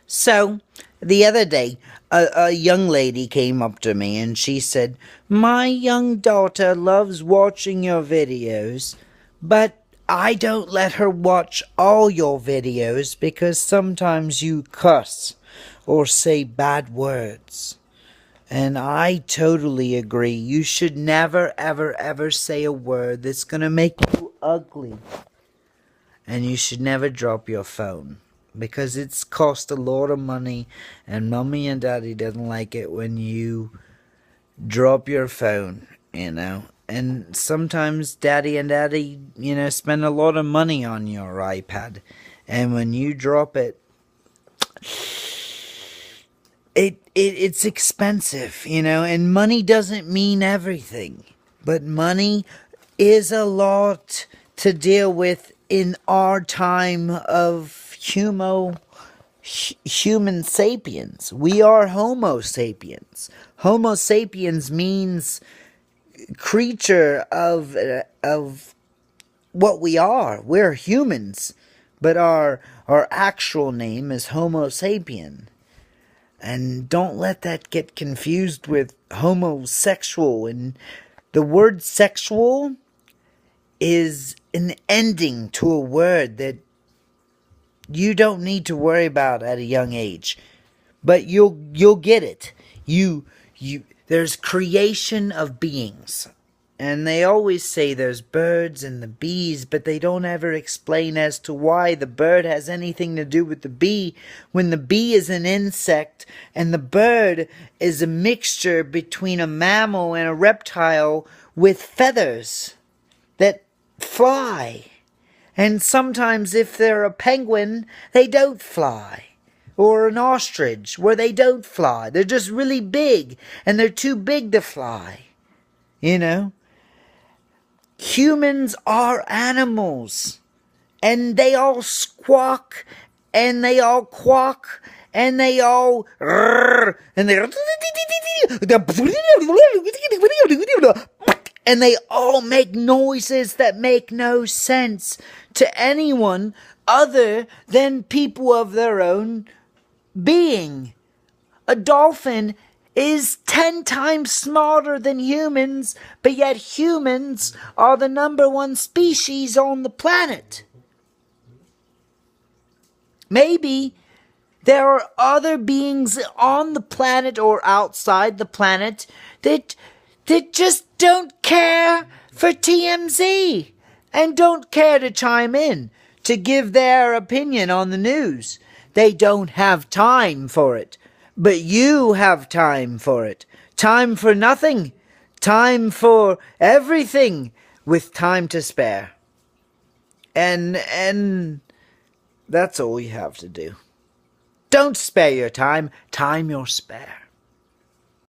So, the other day, a young lady came up to me and she said, "My young daughter loves watching your videos, but I don't let her watch all your videos because sometimes you cuss or say bad words." And I totally agree. You should never, ever, ever say a word that's going to make you ugly. And you should never drop your phone, because it's cost a lot of money, and mommy and daddy doesn't like it when you drop your phone. And sometimes daddy, spend a lot of money on your iPad. And when you drop it, it's expensive, and money doesn't mean everything. But money is a lot to deal with in our time of human sapiens. We are Homo sapiens. Homo sapiens means creature of what we are. We're humans, but our actual name is Homo sapien. And don't let that get confused with homosexual. And the word sexual is an ending to a word that you don't need to worry about at a young age. But you'll get it. There's creation of beings. And they always say there's birds and the bees, but they don't ever explain as to why the bird has anything to do with the bee, when the bee is an insect and the bird is a mixture between a mammal and a reptile with feathers that fly. And sometimes if they're a penguin, they don't fly. Or an ostrich, where they don't fly. They're just really big, and they're too big to fly. Humans are animals, and they all squawk, and they all quack, and they all and they all make noises that make no sense to anyone other than people of their own being. A dolphin is 10 times smarter than humans, but yet humans are the number one species on the planet. Maybe there are other beings on the planet or outside the planet that just don't care for TMZ and don't care to chime in to give their opinion on the news. They don't have time for it. But you have time for it. Time for nothing. Time for everything, with time to spare. And that's all you have to do. Don't spare your time. Time your spare.